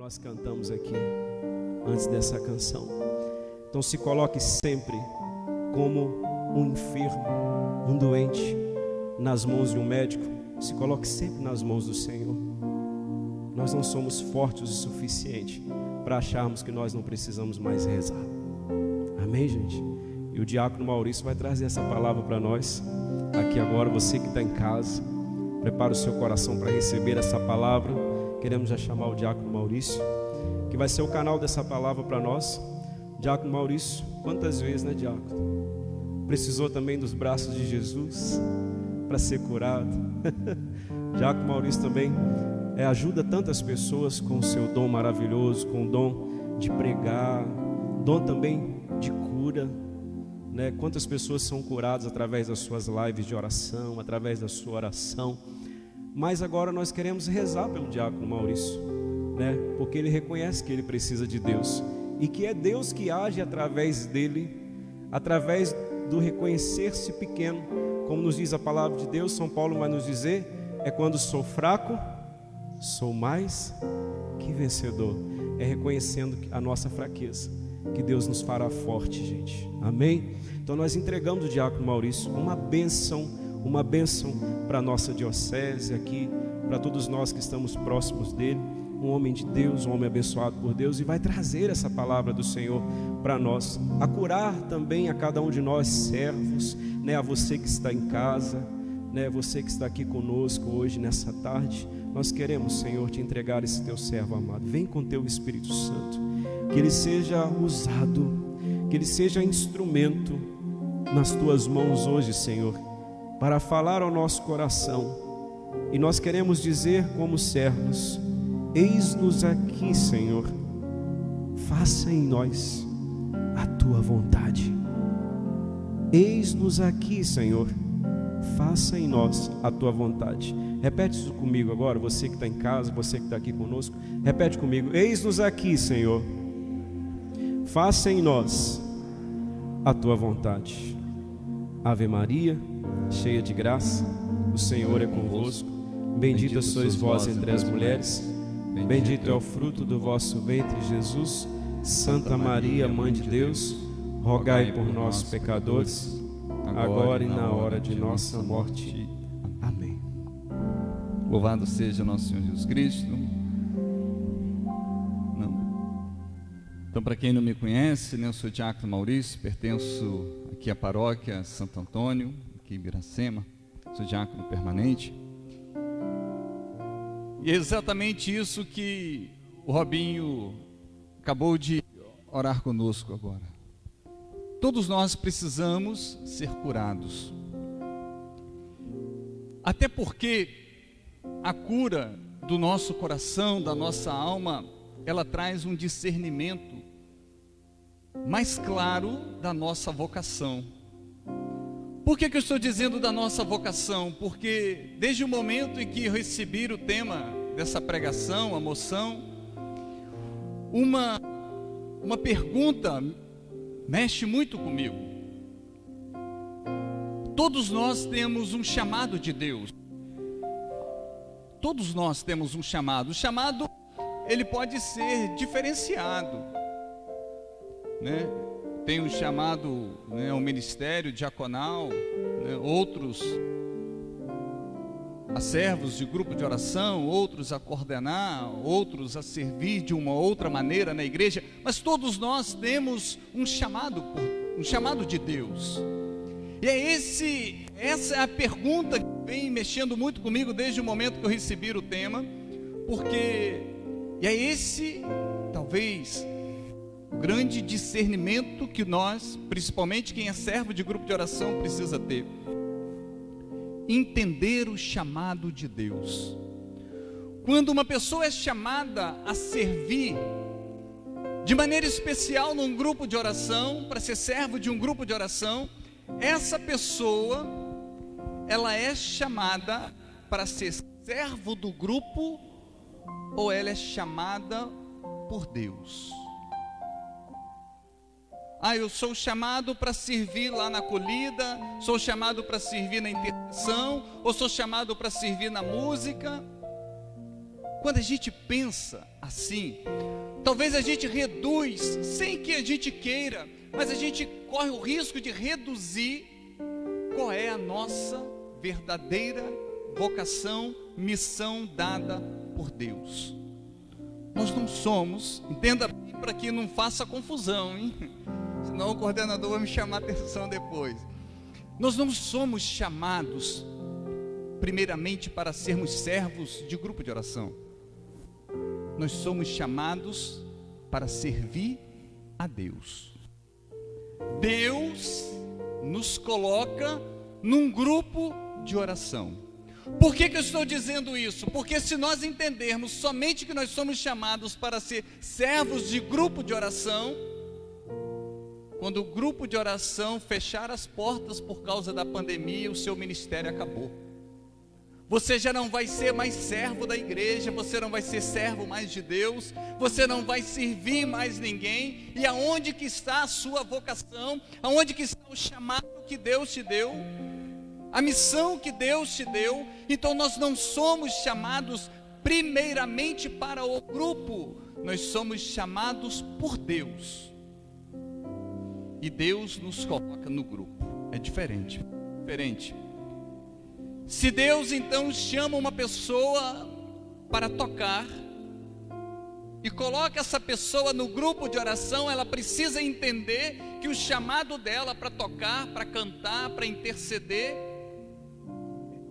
nós cantamos aqui antes dessa canção. Então se coloque sempre como um enfermo, um doente, nas mãos de um médico. Se coloque sempre nas mãos do Senhor. Nós não somos fortes o suficiente para acharmos que nós não precisamos mais rezar. Amém, gente? E o diácono Maurício vai trazer essa palavra para nós aqui agora. Você que está em casa, prepara o seu coração para receber essa palavra. Queremos já chamar o diácono Maurício, que vai ser o canal dessa palavra para nós. Diácono Maurício, quantas vezes, né, diácono? Precisou também dos braços de Jesus para ser curado. Diácono Maurício também ajuda tantas pessoas com o seu dom maravilhoso, com o dom de pregar, dom também de cura, né? Quantas pessoas são curadas através das suas lives de oração, através da sua oração. Mas agora nós queremos rezar pelo diácono Maurício, né? Porque ele reconhece que ele precisa de Deus e que é Deus que age através dele, através do reconhecer-se pequeno. Como nos diz a palavra de Deus, São Paulo vai nos dizer: é quando sou fraco, sou mais que vencedor. É reconhecendo a nossa fraqueza que Deus nos fará forte, gente. Amém? Então nós entregamos o diácono Maurício uma bênção para a nossa diocese aqui, para todos nós que estamos próximos dele. Um homem de Deus, um homem abençoado por Deus, e vai trazer essa palavra do Senhor para nós, a curar também a cada um de nós servos, né? A você que está em casa, né? Você que está aqui conosco hoje, nessa tarde. Nós queremos, Senhor, te entregar esse teu servo amado. Vem com teu Espírito Santo, que ele seja usado, que ele seja instrumento nas tuas mãos hoje, Senhor, para falar ao nosso coração. E nós queremos dizer como servos: eis-nos aqui, Senhor, faça em nós a tua vontade. Eis-nos aqui, Senhor, faça em nós a tua vontade. Repete isso comigo agora, você que está em casa, você que está aqui conosco. Repete comigo: eis-nos aqui, Senhor, faça em nós a tua vontade. Ave Maria, cheia de graça, o Senhor é convosco. Bendita sois vós entre as mulheres, bendito é o fruto do vosso ventre, Jesus. Santa Maria, Mãe de Deus, rogai por nós, pecadores, agora e na hora de nossa morte. Amém. Louvado seja nosso Senhor Jesus Cristo. Então, para quem não me conhece, eu sou o diácono Maurício, pertenço aqui à paróquia Santo Antônio, aqui em Iracema, sou diácono permanente. E é exatamente isso que o Robinho acabou de orar conosco agora. Todos nós precisamos ser curados. Até porque a cura do nosso coração, da nossa alma, ela traz um discernimento mais claro da nossa vocação. Por que eu estou dizendo da nossa vocação? Porque desde o momento em que eu recebi o tema dessa pregação, a moção, uma pergunta mexe muito comigo. Todos nós temos um chamado de Deus. Todos nós temos um chamado. O chamado, ele pode ser diferenciado, né? Tem um chamado, né, ao ministério diaconal, né, outros a servos de grupo de oração, outros a coordenar, outros a servir de uma outra maneira na igreja, mas todos nós temos um chamado de Deus. E essa é a pergunta que vem mexendo muito comigo desde o momento que eu recebi o tema, porque talvez o grande discernimento que nós, principalmente quem é servo de grupo de oração, precisa ter. Entender o chamado de Deus. Quando uma pessoa é chamada a servir de maneira especial num grupo de oração, para ser servo de um grupo de oração, essa pessoa, ela é chamada para ser servo do grupo, ou ela é chamada por Deus? Eu sou chamado para servir lá na acolhida, sou chamado para servir na intercessão, ou sou chamado para servir na música. quando a gente pensa assim, talvez a gente reduz, sem que a gente queira, mas a gente corre o risco de reduzir qual é a nossa verdadeira vocação, missão dada por Deus. Nós não somos, entenda bem para que não faça confusão, hein? Senão o coordenador vai me chamar a atenção depois. Nós não somos chamados primeiramente para sermos servos de grupo de oração. Nós somos chamados para servir a Deus. Deus nos coloca num grupo de oração. Por que eu estou dizendo isso? Porque se nós entendermos somente que nós somos chamados para ser servos de grupo de oração, quando o grupo de oração fechar as portas por causa da pandemia, o seu ministério acabou. Você já não vai ser mais servo da igreja, você não vai ser servo mais de Deus, você não vai servir mais ninguém. E aonde que está a sua vocação? Aonde que está o chamado que Deus te deu? A missão que Deus te deu? Então nós não somos chamados primeiramente para o grupo, nós somos chamados por Deus. E Deus nos coloca no grupo. É diferente. Se Deus então chama uma pessoa para tocar e coloca essa pessoa no grupo de oração, ela precisa entender que o chamado dela para tocar, para cantar, para interceder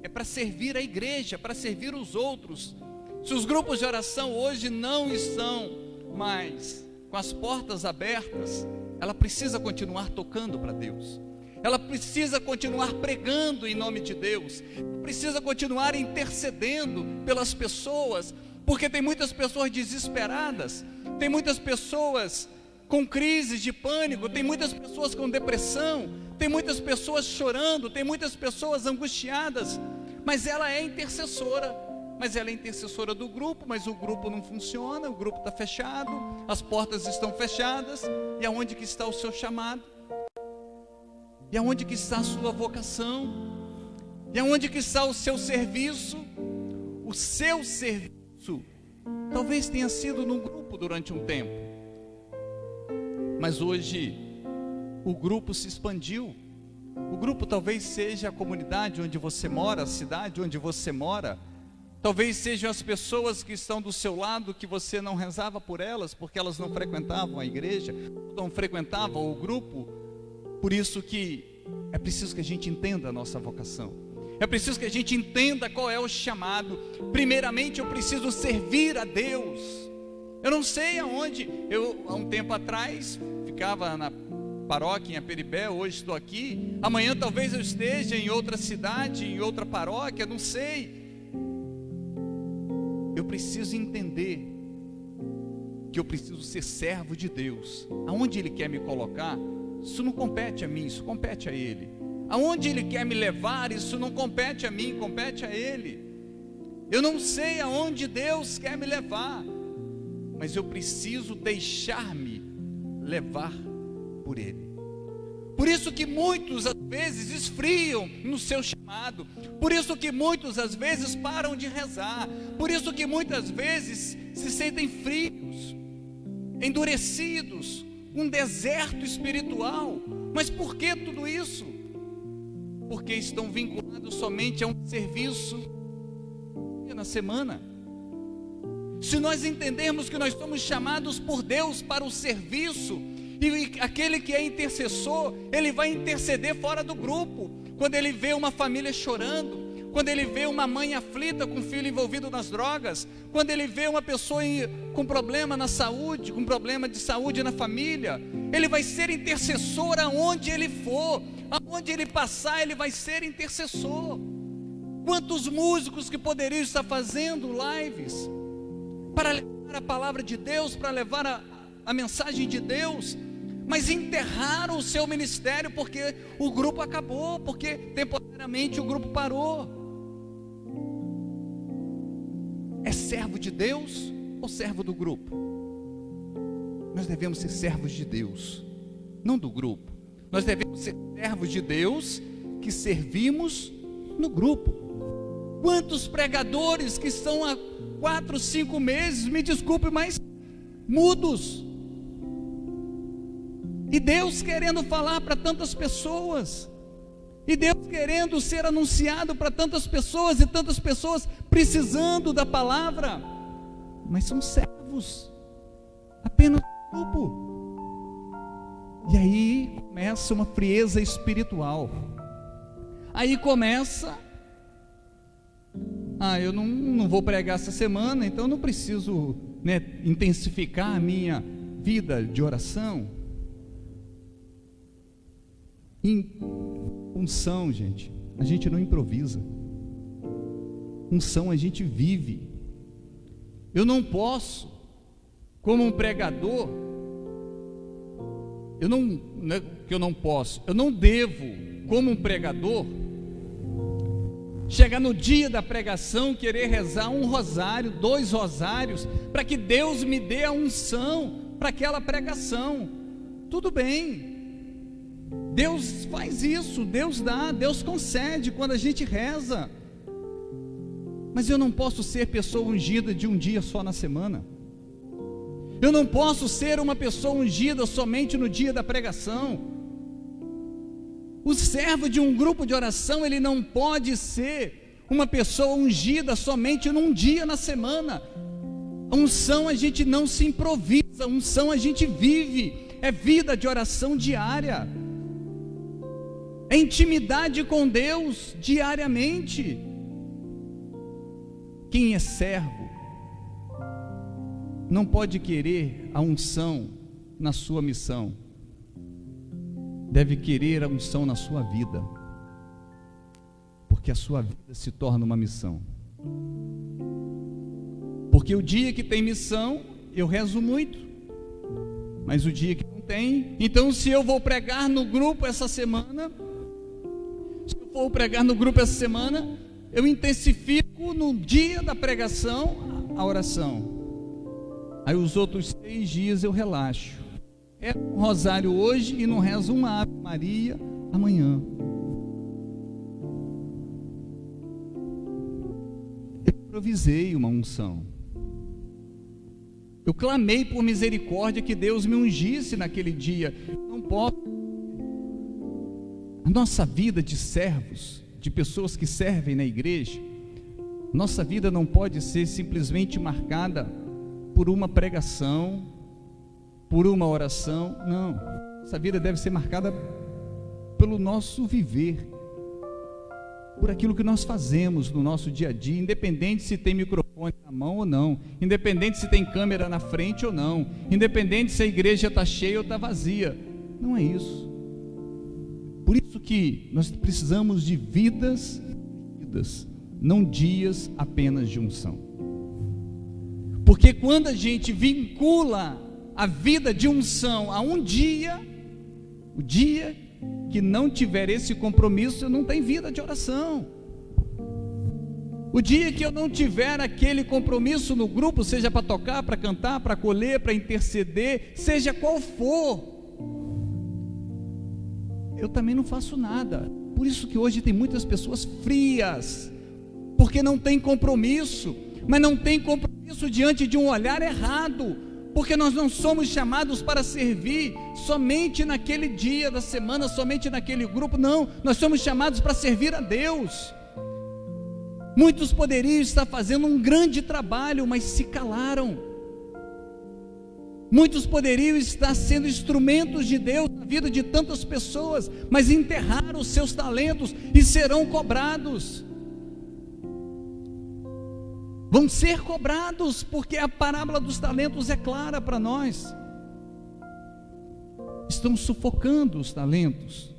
é para servir a igreja, para servir os outros. Se os grupos de oração hoje não estão mais com as portas abertas, ela precisa continuar tocando para Deus. Ela precisa continuar pregando em nome de Deus, precisa continuar intercedendo pelas pessoas, porque tem muitas pessoas desesperadas, tem muitas pessoas com crises de pânico, tem muitas pessoas com depressão, tem muitas pessoas chorando, tem muitas pessoas angustiadas, mas ela é intercessora, do grupo, mas o grupo não funciona, o grupo está fechado, as portas estão fechadas, e aonde que está o seu chamado? E aonde que está a sua vocação? E aonde que está o seu serviço? O seu serviço talvez tenha sido num grupo durante um tempo, mas hoje o grupo se expandiu. O grupo talvez seja a comunidade onde você mora, a cidade onde você mora. Talvez sejam as pessoas que estão do seu lado, que você não rezava por elas, porque elas não frequentavam a igreja, não frequentavam o grupo. Por isso que é preciso que a gente entenda a nossa vocação. É preciso que a gente entenda qual é o chamado. Primeiramente eu preciso servir a Deus. Eu não sei aonde. Eu há um tempo atrás ficava na paróquia em Aperibé, hoje estou aqui. Amanhã talvez eu esteja em outra cidade, em outra paróquia, não sei. Eu preciso entender que eu preciso ser servo de Deus. Aonde Ele quer me colocar, isso não compete a mim, isso compete a Ele. Aonde Ele quer me levar, isso não compete a mim, compete a Ele. Eu não sei aonde Deus quer me levar, mas eu preciso deixar-me levar por Ele. Por isso que muitos às vezes esfriam no seu chamado, por isso que muitos às vezes param de rezar, por isso que muitas vezes se sentem frios, endurecidos, um deserto espiritual. Mas por que tudo isso? Porque estão vinculados somente a um serviço na semana. Se nós entendermos que nós somos chamados por Deus para o serviço, e aquele que é intercessor, ele vai interceder fora do grupo, quando ele vê uma família chorando, quando ele vê uma mãe aflita com o filho envolvido nas drogas, quando ele vê uma pessoa com problema na saúde, com problema de saúde na família, ele vai ser intercessor aonde ele for, aonde ele passar, ele vai ser intercessor. Quantos músicos que poderiam estar fazendo lives para levar a palavra de Deus, para levar a mensagem de Deus, mas enterraram o seu ministério porque o grupo acabou, porque temporariamente o grupo parou. É servo de Deus ou servo do grupo? Nós devemos ser servos de Deus, não do grupo. Nós devemos ser servos de Deus que servimos no grupo. Quantos pregadores que estão há 4, 5 meses, me desculpe, mas mudos, e Deus querendo falar para tantas pessoas, e Deus querendo ser anunciado para tantas pessoas, e tantas pessoas precisando da palavra, mas são servos, apenas um grupo. E aí começa uma frieza espiritual. Aí começa: eu não vou pregar essa semana, então não preciso, intensificar a minha vida de oração. Unção, gente, a gente não improvisa. Unção a gente vive. Eu não posso, como um pregador, eu não devo, como um pregador, chegar no dia da pregação, querer rezar 1 rosário, 2 rosários, para que Deus me dê a unção para aquela pregação. Tudo bem, Deus faz isso, Deus dá, Deus concede quando a gente reza, mas eu não posso ser pessoa ungida de um dia só na semana. Eu não posso ser uma pessoa ungida somente no dia da pregação. O servo de um grupo de oração, ele não pode ser uma pessoa ungida somente num dia na semana. A unção a gente não se improvisa, a unção a gente vive, é vida de oração diária, é intimidade com Deus diariamente. Quem é servo não pode querer a unção na sua missão, deve querer a unção na sua vida, porque a sua vida se torna uma missão. Porque o dia que tem missão, eu rezo muito, mas o dia que não tem, então se eu vou pregar no grupo essa semana, eu intensifico no dia da pregação a oração. Aí os outros 6 dias eu relaxo. Rezo um rosário hoje e não rezo uma Ave Maria amanhã. Eu improvisei uma unção. Eu clamei por misericórdia que Deus me ungisse naquele dia. Não posso. A nossa vida de servos, de pessoas que servem na igreja, nossa vida não pode ser simplesmente marcada por uma pregação, por uma oração. Não, essa vida deve ser marcada pelo nosso viver, por aquilo que nós fazemos no nosso dia a dia, independente se tem microfone na mão ou não, independente se tem câmera na frente ou não, independente se a igreja está cheia ou está vazia. Não é isso. Por isso que nós precisamos de vidas, não dias apenas de unção. Porque quando a gente vincula a vida de unção a um dia, o dia que não tiver esse compromisso, não tem vida de oração. O dia que eu não tiver aquele compromisso no grupo, seja para tocar, para cantar, para acolher, para interceder, seja qual for, eu também não faço nada. Por isso que hoje tem muitas pessoas frias, porque não tem compromisso, mas não tem compromisso diante de um olhar errado, porque nós não somos chamados para servir somente naquele dia da semana, somente naquele grupo. Não, nós somos chamados para servir a Deus. Muitos poderiam estar fazendo um grande trabalho, mas se calaram. Muitos poderiam estar sendo instrumentos de Deus na vida de tantas pessoas, mas enterraram os seus talentos e serão cobrados. Vão ser cobrados, porque a parábola dos talentos é clara para nós. Estão sufocando os talentos.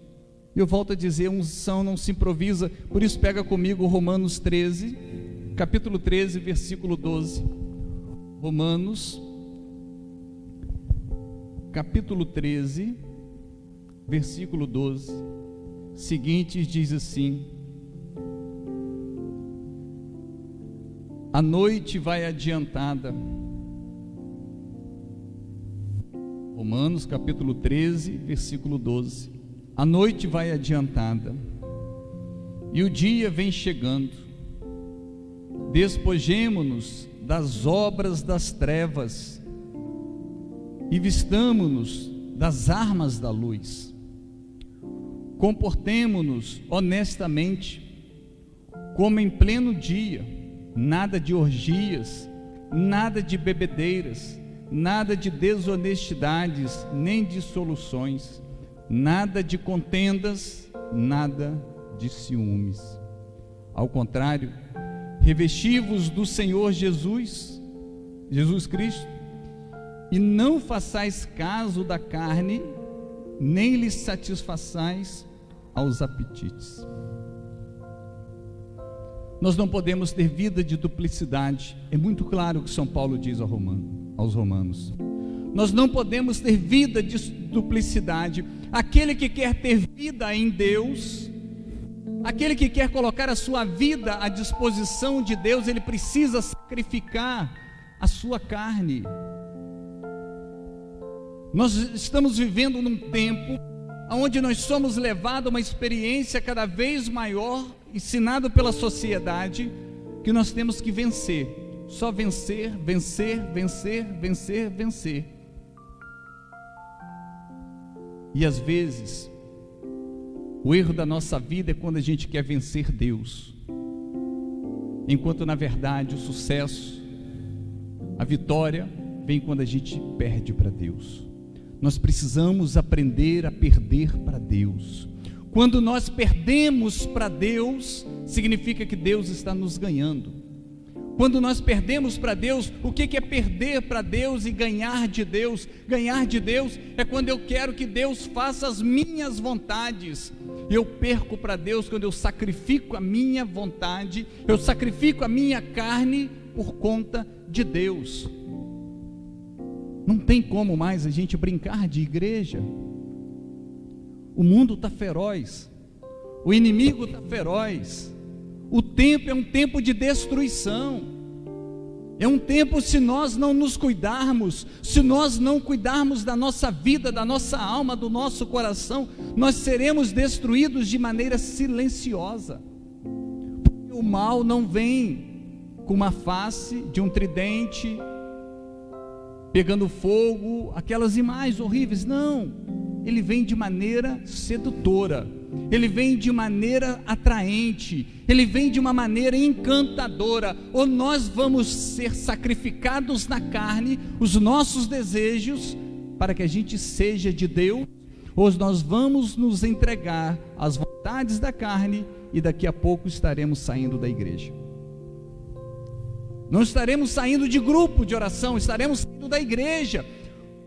Eu volto a dizer, unção não se improvisa. Por isso pega comigo Romanos 13, capítulo 13, versículo 12. Romanos, capítulo 13, versículo 12. Seguinte diz assim: a noite vai adiantada. Romanos capítulo 13, versículo 12. A noite vai adiantada e o dia vem chegando. Despojemo-nos das obras das trevas e vistamo-nos das armas da luz. Comportemo-nos honestamente, como em pleno dia, nada de orgias, nada de bebedeiras, nada de desonestidades, nem dissoluções, nada de contendas, nada de ciúmes. Ao contrário, revesti-vos do Senhor Jesus Cristo, e não façais caso da carne, nem lhes satisfaçais aos apetites. Nós não podemos ter vida de duplicidade. É muito claro o que São Paulo diz aos Romanos. Nós não podemos ter vida de duplicidade. Aquele que quer ter vida em Deus, aquele que quer colocar a sua vida à disposição de Deus, ele precisa sacrificar a sua carne. Nós estamos vivendo num tempo onde nós somos levados a uma experiência cada vez maior, ensinado pela sociedade, que nós temos que vencer, só vencer, vencer, vencer, vencer, vencer. E às vezes, o erro da nossa vida é quando a gente quer vencer Deus, enquanto na verdade o sucesso, a vitória, vem quando a gente perde para Deus. Nós precisamos aprender a perder para Deus. Quando nós perdemos para Deus, significa que Deus está nos ganhando. Quando nós perdemos para Deus, o que é perder para Deus e ganhar de Deus? Ganhar de Deus é quando eu quero que Deus faça as minhas vontades. Eu perco para Deus quando eu sacrifico a minha vontade, eu sacrifico a minha carne por conta de Deus. Não tem como mais a gente brincar de igreja. O mundo está feroz, o inimigo está feroz, o tempo é um tempo de destruição, é um tempo, se nós não nos cuidarmos, se nós não cuidarmos da nossa vida, da nossa alma, do nosso coração, nós seremos destruídos de maneira silenciosa, porque o mal não vem com uma face de um tridente, pegando fogo, aquelas imagens horríveis, não, ele vem de maneira sedutora, ele vem de maneira atraente, ele vem de uma maneira encantadora. Ou nós vamos ser sacrificados na carne, os nossos desejos, para que a gente seja de Deus, ou nós vamos nos entregar às vontades da carne, e daqui a pouco estaremos saindo da igreja. Não estaremos saindo de grupo de oração, estaremos saindo da igreja,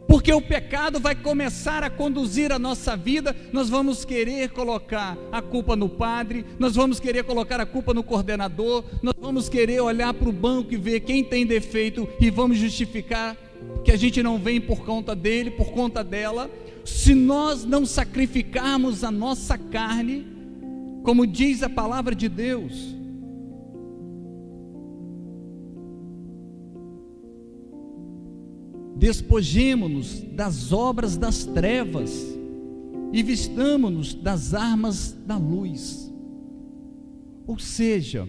porque o pecado vai começar a conduzir a nossa vida. Nós vamos querer colocar a culpa no padre, nós vamos querer colocar a culpa no coordenador, nós vamos querer olhar para o banco e ver quem tem defeito, e vamos justificar que a gente não vem por conta dele, por conta dela. Se nós não sacrificarmos a nossa carne, como diz a palavra de Deus, despojemo-nos das obras das trevas e vistamo-nos das armas da luz. Ou seja,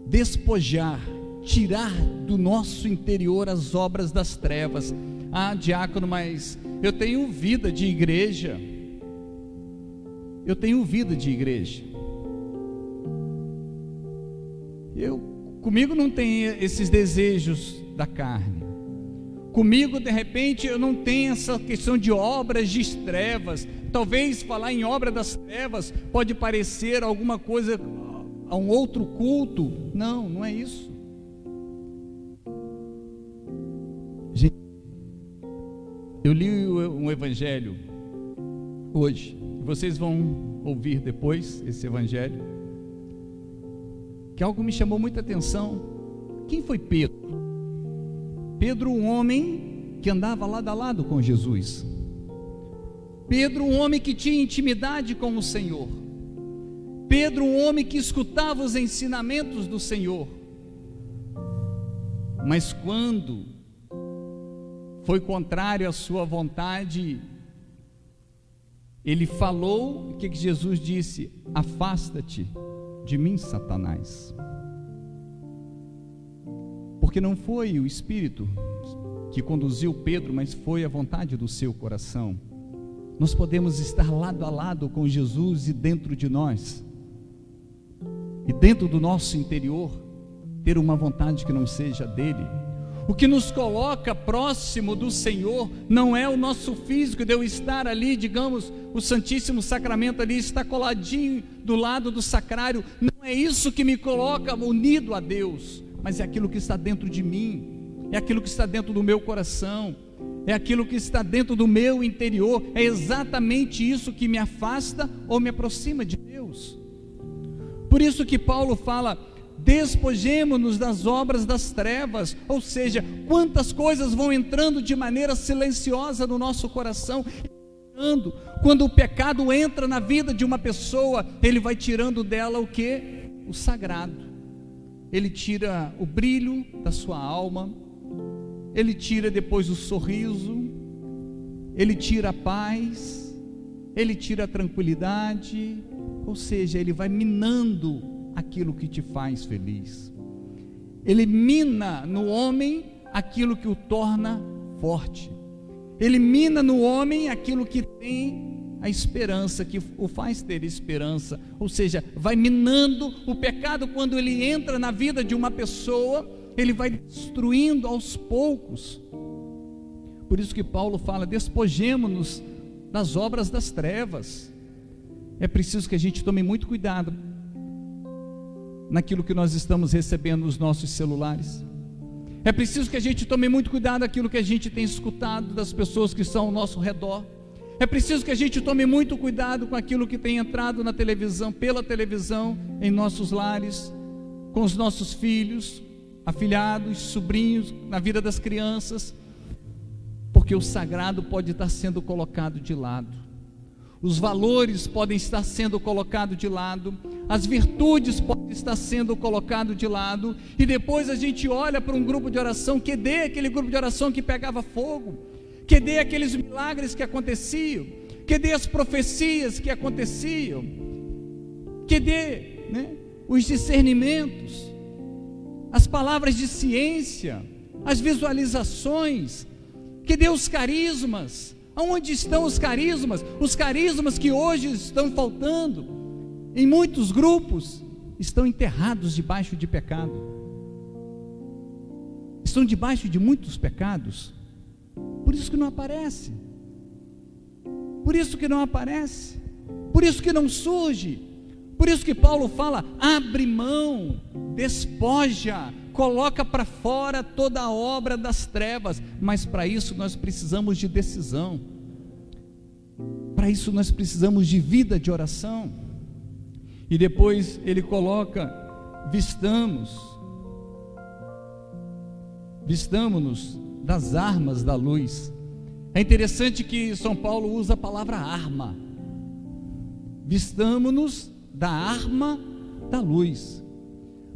despojar, tirar do nosso interior as obras das trevas. Ah, diácono, mas eu tenho vida de igreja. Eu tenho vida de igreja. Comigo não tem esses desejos da carne. Comigo, de repente, eu não tenho essa questão de obras de trevas. Talvez falar em obra das trevas pode parecer alguma coisa a um outro culto. Não, não é isso. Gente, eu li um evangelho hoje. Vocês vão ouvir depois esse evangelho, que algo me chamou muita atenção. Quem foi Pedro? Pedro, um homem que andava lado a lado com Jesus. Pedro, um homem que tinha intimidade com o Senhor. Pedro, um homem que escutava os ensinamentos do Senhor. Mas quando foi contrário à sua vontade, ele falou, o que Jesus disse? Afasta-te de mim, Satanás. Porque não foi o Espírito que conduziu Pedro, mas foi a vontade do seu coração. Nós podemos estar lado a lado com Jesus e dentro de nós, e dentro do nosso interior, ter uma vontade que não seja dele. O que nos coloca próximo do Senhor não é o nosso físico, de eu estar ali, digamos, o Santíssimo Sacramento ali está coladinho do lado do sacrário. Não é isso que me coloca unido a Deus, mas é aquilo que está dentro de mim, é aquilo que está dentro do meu coração, é aquilo que está dentro do meu interior. É exatamente isso que me afasta ou me aproxima de Deus. Por isso que Paulo fala: despojemo-nos das obras das trevas. Ou seja, quantas coisas vão entrando de maneira silenciosa no nosso coração. Quando o pecado entra na vida de uma pessoa, ele vai tirando dela o quê? O sagrado. Ele tira o brilho da sua alma, ele tira depois o sorriso, ele tira a paz, ele tira a tranquilidade. Ou seja, ele vai minando aquilo que te faz feliz. Ele mina no homem aquilo que o torna forte. Ele mina no homem aquilo que tem a esperança, que o faz ter esperança. Ou seja, vai minando. O pecado, quando ele entra na vida de uma pessoa, ele vai destruindo aos poucos. Por isso que Paulo fala: despojemo-nos das obras das trevas. É preciso que a gente tome muito cuidado naquilo que nós estamos recebendo nos nossos celulares. É preciso que a gente tome muito cuidado naquilo que a gente tem escutado das pessoas que estão ao nosso redor. É preciso que a gente tome muito cuidado com aquilo que tem entrado na televisão, pela televisão, em nossos lares, com os nossos filhos, afilhados, sobrinhos, na vida das crianças, porque o sagrado pode estar sendo colocado de lado. Os valores podem estar sendo colocados de lado, as virtudes podem estar sendo colocadas de lado, e depois a gente olha para um grupo de oração, cadê aquele grupo de oração que pegava fogo? Cadê aqueles milagres que aconteciam? Cadê as profecias que aconteciam? Cadê, os discernimentos, as palavras de ciência, as visualizações? Cadê os carismas? Aonde estão os carismas? Os carismas que hoje estão faltando em muitos grupos estão enterrados debaixo de pecado. Estão debaixo de muitos pecados. Por isso que não aparece. Por isso que não aparece. Por isso que não surge. Por isso que Paulo fala: abre mão, despoja, coloca para fora toda a obra das trevas. Mas para isso nós precisamos de decisão. Para isso nós precisamos de vida de oração. E depois ele coloca: vistamo-nos das armas da luz. É interessante que São Paulo usa a palavra arma. Vistamo-nos da arma da luz.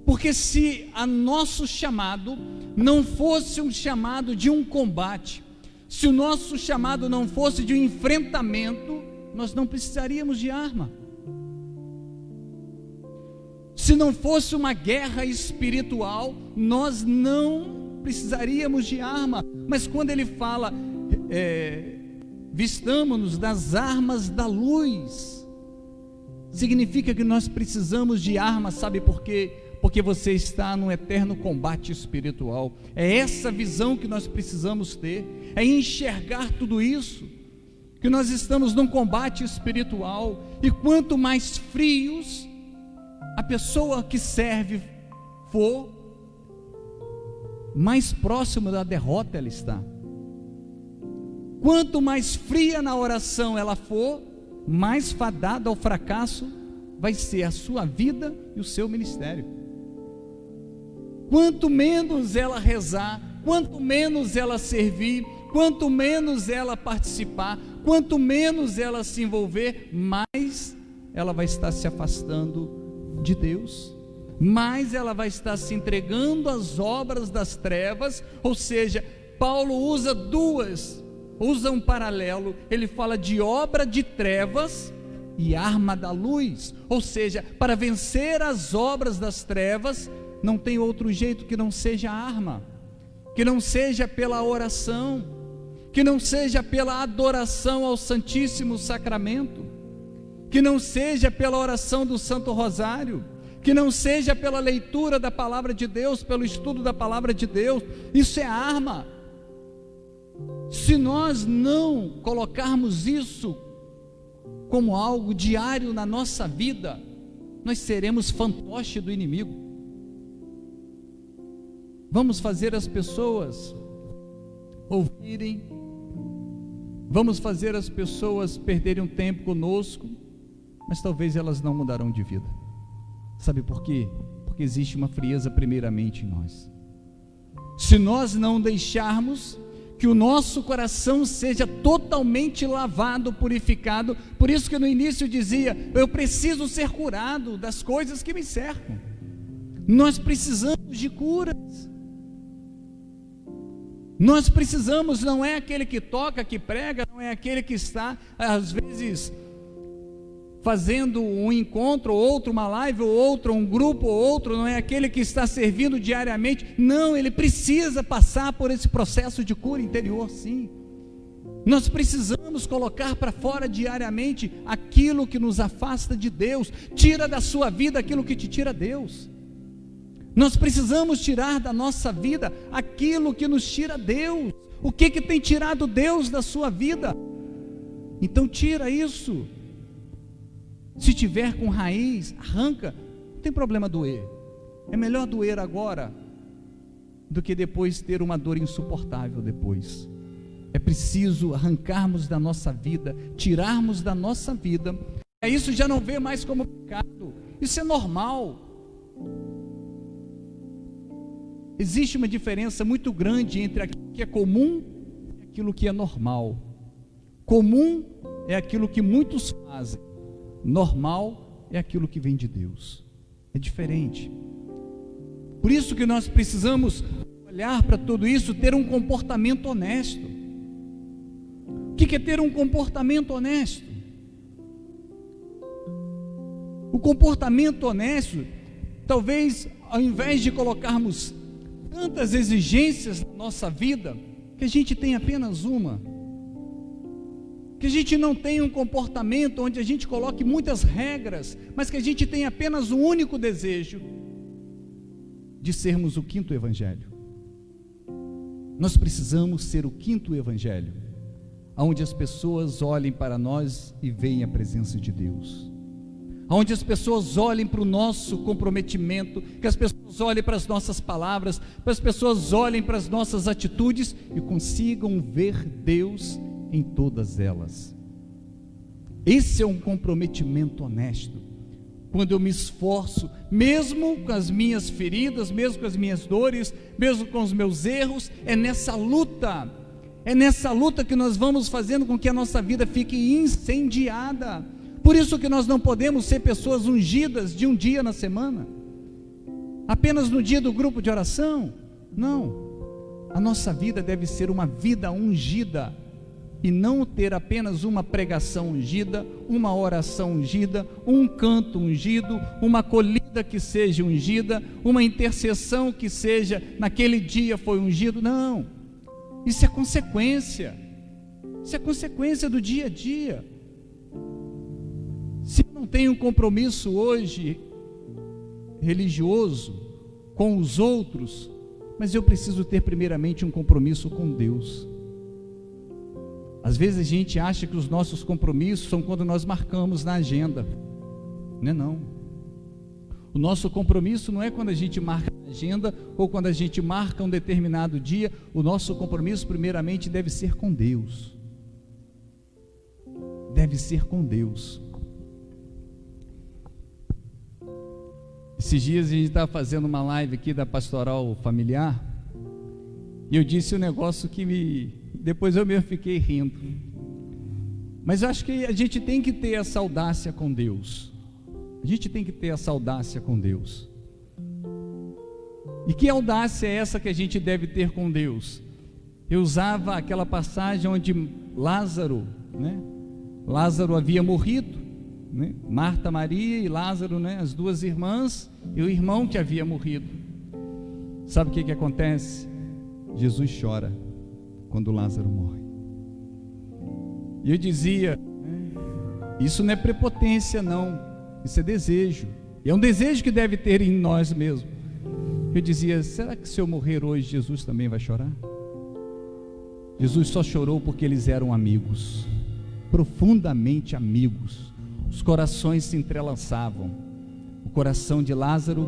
Porque se a nosso chamado não fosse um chamado de um combate, se o nosso chamado não fosse de um enfrentamento, nós não precisaríamos de arma. Se não fosse uma guerra espiritual, nós não precisaríamos de arma. Mas quando ele fala, vistamo-nos das armas da luz, significa que nós precisamos de arma. Sabe por quê? Porque você está num eterno combate espiritual. É essa visão que nós precisamos ter, é enxergar tudo isso, que nós estamos num combate espiritual. E quanto mais frios a pessoa que serve for, mais próximo da derrota ela está. Quanto mais fria na oração ela for, mais fadada ao fracasso vai ser a sua vida e o seu ministério. Quanto menos ela rezar, quanto menos ela servir, quanto menos ela participar, quanto menos ela se envolver, mais ela vai estar se afastando de Deus, mais ela vai estar se entregando às obras das trevas. Ou seja, Paulo usa um paralelo. Ele fala de obra de trevas e arma da luz. Ou seja, para vencer as obras das trevas, não tem outro jeito que não seja a arma, que não seja pela oração, que não seja pela adoração ao Santíssimo Sacramento, que não seja pela oração do Santo Rosário, que não seja pela leitura da Palavra de Deus, pelo estudo da Palavra de Deus. Isso é arma. Se nós não colocarmos isso como algo diário na nossa vida, nós seremos fantoche do inimigo. Vamos fazer as pessoas ouvirem, vamos fazer as pessoas perderem um tempo conosco, mas talvez elas não mudarão de vida. Sabe por quê? Porque existe uma frieza primeiramente em nós. Se nós não deixarmos que o nosso coração seja totalmente lavado, purificado, por isso que no início dizia, eu preciso ser curado das coisas que me cercam. Nós precisamos de curas. Nós precisamos, não é aquele que toca, que prega, não é aquele que está, às vezes, fazendo um encontro, ou outro, uma live, ou outro, um grupo, ou outro, não é aquele que está servindo diariamente. Não, ele precisa passar por esse processo de cura interior, sim. Nós precisamos colocar para fora diariamente aquilo que nos afasta de Deus. Tira da sua vida aquilo que te tira Deus. Nós precisamos tirar da nossa vida aquilo que nos tira Deus. O que tem tirado Deus da sua vida? Então tira isso. Se tiver com raiz, arranca. Não tem problema doer. É melhor doer agora do que depois ter uma dor insuportável depois. É preciso arrancarmos da nossa vida, tirarmos da nossa vida. Isso já não vê mais como pecado. Isso é normal. Existe uma diferença muito grande entre aquilo que é comum e aquilo que é normal. Comum é aquilo que muitos fazem. Normal é aquilo que vem de Deus. É diferente. Por isso que nós precisamos olhar para tudo isso, ter um comportamento honesto. O que é ter um comportamento honesto? O comportamento honesto, talvez ao invés de colocarmos tantas exigências na nossa vida, que a gente tem apenas uma, que a gente não tenha um comportamento onde a gente coloque muitas regras, mas que a gente tenha apenas um único desejo, de sermos o quinto evangelho. Nós precisamos ser o quinto evangelho, onde as pessoas olhem para nós e veem a presença de Deus, onde as pessoas olhem para o nosso comprometimento, que as pessoas olhem para as nossas palavras, que as pessoas olhem para as nossas atitudes e consigam ver Deus em todas elas. Esse é um comprometimento honesto, quando eu me esforço, mesmo com as minhas feridas, mesmo com as minhas dores, mesmo com os meus erros, é nessa luta que nós vamos fazendo com que a nossa vida fique incendiada. Por isso que nós não podemos ser pessoas ungidas de um dia na semana, apenas no dia do grupo de oração. Não, a nossa vida deve ser uma vida ungida, e não ter apenas uma pregação ungida, uma oração ungida, um canto ungido, uma acolhida que seja ungida, uma intercessão que seja, naquele dia foi ungido. Não, isso é consequência do dia a dia. Se eu não tenho um compromisso hoje religioso com os outros, mas eu preciso ter primeiramente um compromisso com Deus. Às vezes a gente acha que os nossos compromissos são quando nós marcamos na agenda. Não é não. O nosso compromisso não é quando a gente marca na agenda ou quando a gente marca um determinado dia. O nosso compromisso primeiramente deve ser com Deus. Deve ser com Deus. Esses dias a gente estava fazendo uma live aqui da Pastoral Familiar, e eu disse um negócio que depois eu mesmo fiquei rindo, mas eu acho que a gente tem que ter essa audácia com Deus. A gente tem que ter essa audácia com Deus. E que audácia é essa que a gente deve ter com Deus? Eu usava aquela passagem onde Lázaro havia morrido, né? Marta, Maria e Lázaro, né? As duas irmãs e o irmão que havia morrido. Sabe o que acontece? Jesus chora quando Lázaro morre. E eu dizia, isso não é prepotência não, isso é desejo, e é um desejo que deve ter em nós mesmos. Eu dizia, será que se eu morrer hoje, Jesus também vai chorar? Jesus só chorou porque eles eram amigos, profundamente amigos. Os corações se entrelaçavam, o coração de Lázaro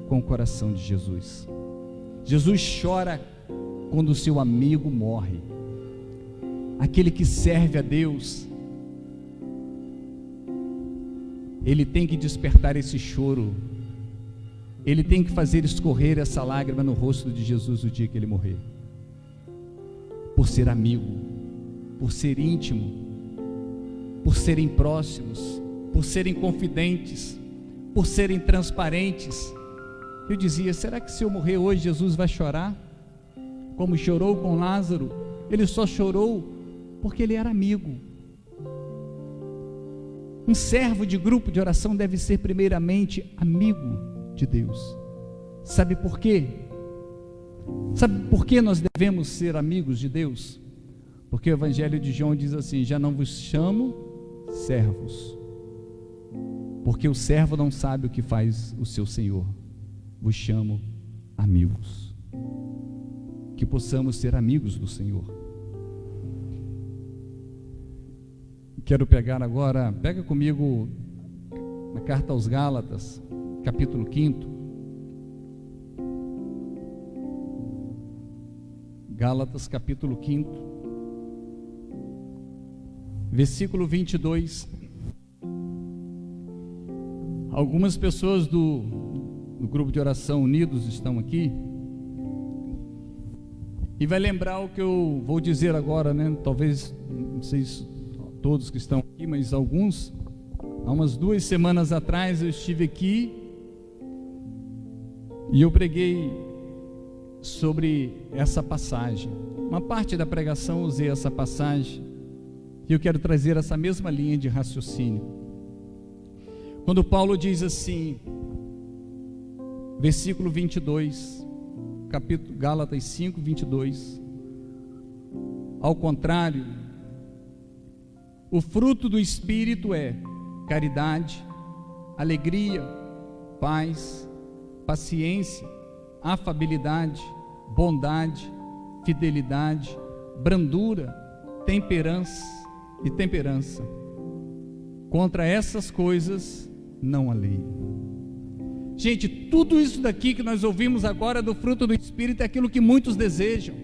com o coração de Jesus. Jesus chora quando o seu amigo morre. Aquele que serve a Deus, ele tem que despertar esse choro, ele tem que fazer escorrer essa lágrima no rosto de Jesus o dia que ele morrer, por ser amigo, por ser íntimo, por serem próximos, por serem confidentes, por serem transparentes. Eu dizia, será que se eu morrer hoje Jesus vai chorar? Como chorou com Lázaro? Ele só chorou porque ele era amigo. Um servo de grupo de oração deve ser primeiramente amigo de Deus. Sabe por quê? Sabe por que nós devemos ser amigos de Deus? Porque o Evangelho de João diz assim: já não vos chamo servos, porque o servo não sabe o que faz o seu Senhor. Vos chamo amigos. Que possamos ser amigos do Senhor. Quero pegar agora, pega comigo na carta aos Gálatas, capítulo 5. Gálatas, capítulo 5, versículo 22. Algumas pessoas do grupo de oração Unidos estão aqui e vai lembrar o que eu vou dizer agora, né? Talvez, não sei se todos que estão aqui, mas alguns. Há umas 2 semanas atrás eu estive aqui e eu preguei sobre essa passagem. Uma parte da pregação usei essa passagem e eu quero trazer essa mesma linha de raciocínio. Quando Paulo diz assim, versículo 22, capítulo Gálatas 5, 22, ao contrário, o fruto do Espírito é caridade, alegria, paz, paciência, afabilidade, bondade, fidelidade, brandura, temperança. Contra essas coisas não há lei. Gente, tudo isso daqui que nós ouvimos agora do fruto do Espírito é aquilo que muitos desejam.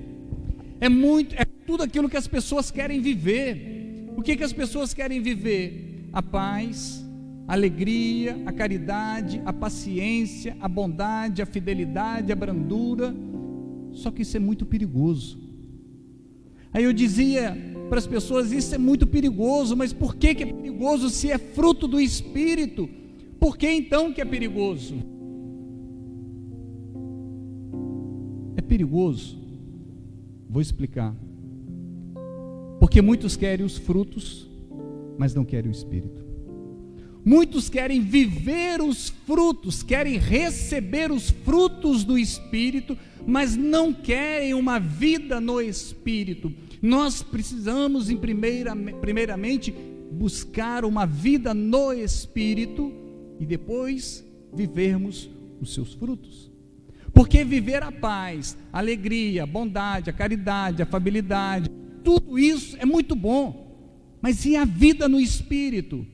É tudo aquilo que as pessoas querem viver. O que as pessoas querem viver? A paz, a alegria, a caridade, a paciência, a bondade, a fidelidade, a brandura. Só que isso é muito perigoso. Aí eu dizia para as pessoas, isso é muito perigoso, mas por que é perigoso se é fruto do Espírito? Por que então que é perigoso? É perigoso, vou explicar. Porque muitos querem os frutos, mas não querem o Espírito. Muitos querem viver os frutos, querem receber os frutos do Espírito, mas não querem uma vida no Espírito. Nós precisamos, primeiramente, buscar uma vida no Espírito e depois vivermos os seus frutos. Porque viver a paz, a alegria, a bondade, a caridade, a afabilidade, tudo isso é muito bom, mas e a vida no Espírito?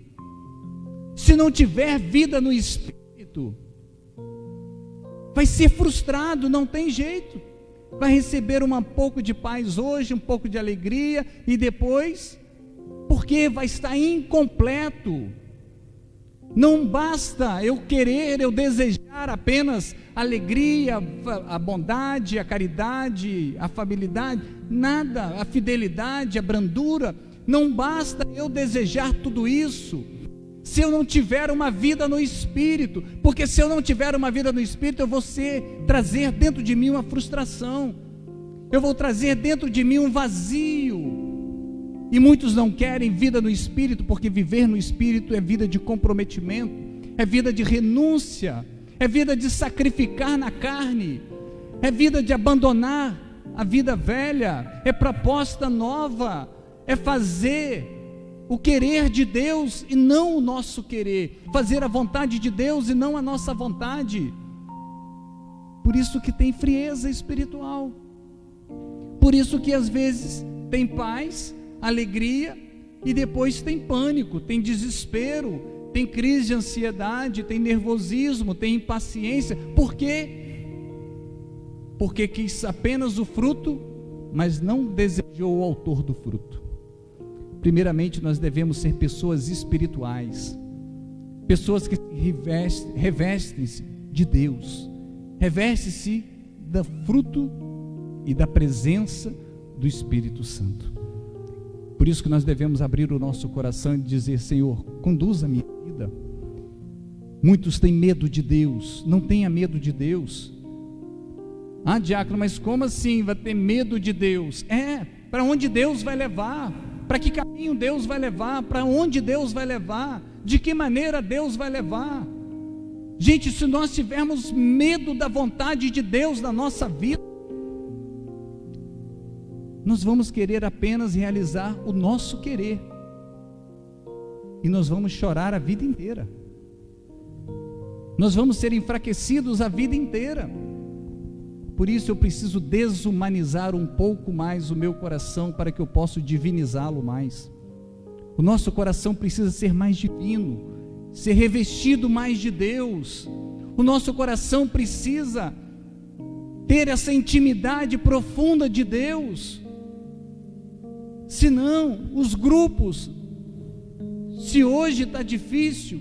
Se não tiver vida no Espírito, vai ser frustrado, não tem jeito. Vai receber um pouco de paz hoje, um pouco de alegria, e depois, porque vai estar incompleto. Não basta eu querer, eu desejar apenas a alegria, a bondade, a caridade, a afabilidade, nada, a fidelidade, a brandura. Não basta eu desejar tudo isso, se eu não tiver uma vida no Espírito, porque se eu não tiver uma vida no Espírito, eu vou trazer dentro de mim uma frustração, eu vou trazer dentro de mim um vazio. E muitos não querem vida no Espírito, porque viver no Espírito é vida de comprometimento, é vida de renúncia, é vida de sacrificar na carne, é vida de abandonar a vida velha, é proposta nova, é fazer o querer de Deus e não o nosso querer, fazer a vontade de Deus e não a nossa vontade. Por isso que tem frieza espiritual, por isso que às vezes tem paz, alegria, e depois tem pânico, tem desespero, tem crise de ansiedade, tem nervosismo, tem impaciência. Por quê? Porque quis apenas o fruto, mas não desejou o autor do fruto. Primeiramente, nós devemos ser pessoas espirituais, pessoas que revestem-se de Deus, revestem-se do fruto e da presença do Espírito Santo. Por isso que nós devemos abrir o nosso coração e dizer: Senhor, conduza a minha vida. Muitos têm medo de Deus. Não tenha medo de Deus. Ah, diácono, mas como assim vai ter medo de Deus? Para onde Deus vai levar? Para que caminho Deus vai levar? Para onde Deus vai levar? De que maneira Deus vai levar? Gente, se nós tivermos medo da vontade de Deus na nossa vida, nós vamos querer apenas realizar o nosso querer, e nós vamos chorar a vida inteira, nós vamos ser enfraquecidos a vida inteira. Por isso eu preciso desumanizar um pouco mais o meu coração, para que eu possa divinizá-lo mais. O nosso coração precisa ser mais divino, ser revestido mais de Deus. O nosso coração precisa ter essa intimidade profunda de Deus. Senão, os grupos, se hoje está difícil,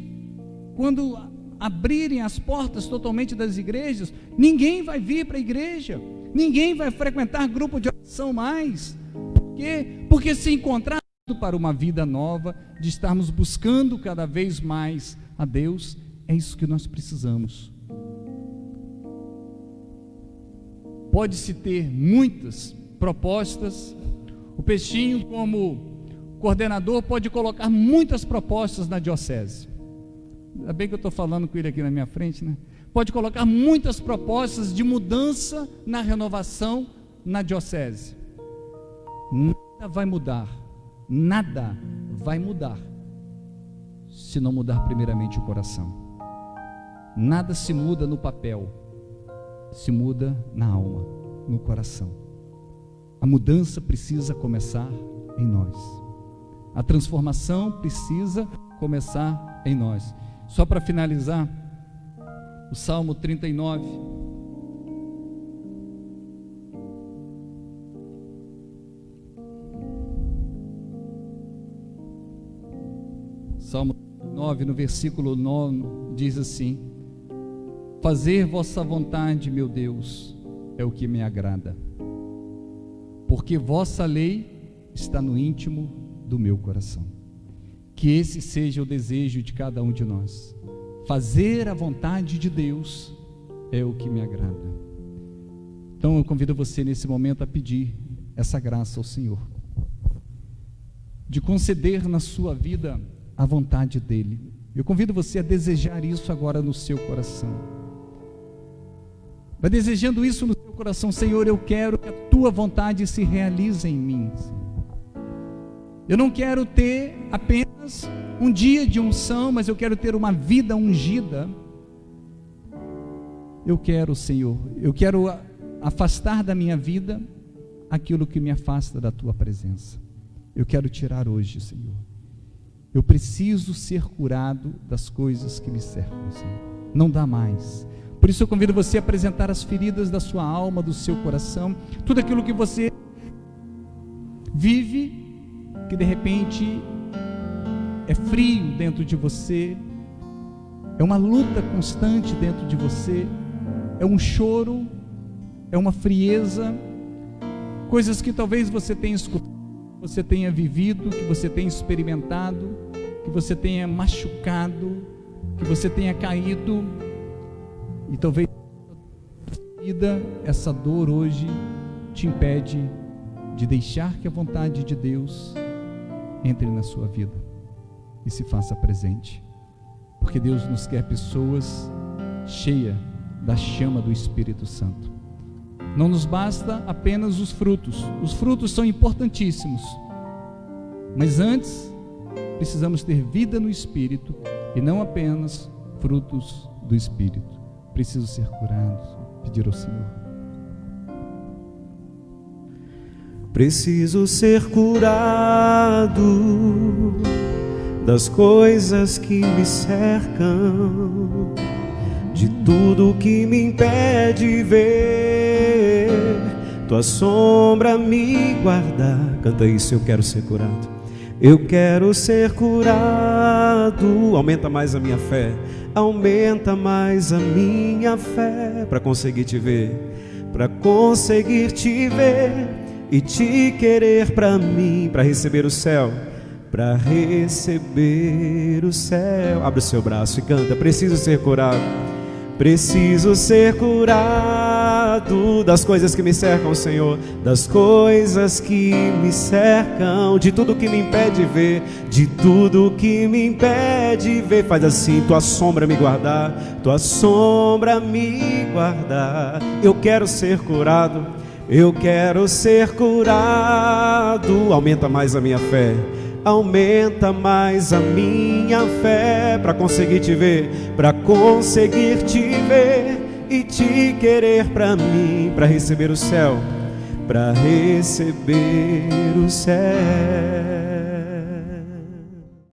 quando abrirem as portas totalmente das igrejas, ninguém vai vir para a igreja, ninguém vai frequentar grupo de oração mais. Por quê? Porque se encontrar para uma vida nova, de estarmos buscando cada vez mais a Deus, é isso que nós precisamos. Pode-se ter muitas propostas. O Peixinho, como coordenador, pode colocar muitas propostas na diocese. Ainda bem que eu estou falando com ele aqui na minha frente, né? Pode colocar muitas propostas de mudança na renovação na diocese. Nada vai mudar, nada vai mudar, se não mudar primeiramente o coração. Nada se muda no papel, se muda na alma, no coração. A mudança precisa começar em nós. A transformação precisa começar em nós. Só para finalizar, o Salmo 39. Salmo 9, no versículo 9, diz assim: fazer vossa vontade, meu Deus, é o que me agrada, porque vossa lei está no íntimo do meu coração. Que esse seja o desejo de cada um de nós. Fazer a vontade de Deus é o que me agrada. Então eu convido você nesse momento a pedir essa graça ao Senhor, de conceder na sua vida a vontade dEle. Eu convido você a desejar isso agora no seu coração. Vai desejando isso no seu coração: Senhor, eu quero que a tua vontade se realize em mim. Eu não quero ter apenas um dia de unção, mas eu quero ter uma vida ungida. Eu quero, Senhor, eu quero afastar da minha vida aquilo que me afasta da tua presença. Eu quero tirar hoje, Senhor. Eu preciso ser curado das coisas que me cercam, Senhor. Não dá mais. Por isso eu convido você a apresentar as feridas da sua alma, do seu coração, tudo aquilo que você vive, que de repente é frio dentro de você, é uma luta constante dentro de você, é um choro, é uma frieza, coisas que talvez você tenha escutado, você tenha vivido, que você tenha experimentado, que você tenha machucado, que você tenha caído, e talvez essa dor hoje te impede de deixar que a vontade de Deus entre na sua vida e se faça presente, porque Deus nos quer pessoas cheias da chama do Espírito Santo. Não nos basta apenas os frutos são importantíssimos, mas antes precisamos ter vida no Espírito e não apenas frutos do Espírito. Preciso ser curado, pedir ao Senhor. Preciso ser curado das coisas que me cercam, de tudo que me impede ver tua sombra me guardar. Canta isso, eu quero ser curado. Eu quero ser curado. Aumenta mais a minha fé, aumenta mais a minha fé, para conseguir te ver, para conseguir te ver e te querer para mim, para receber o céu, para receber o céu. Abre o seu braço e canta. Preciso ser curado. Preciso ser curado das coisas que me cercam, Senhor, das coisas que me cercam, de tudo que me impede ver, de tudo que me impede ver. Faz assim, tua sombra me guardar, tua sombra me guardar. Eu quero ser curado, eu quero ser curado. Aumenta mais a minha fé, aumenta mais a minha fé, para conseguir te ver, para conseguir te ver e te querer para mim, para receber o céu, para receber o céu.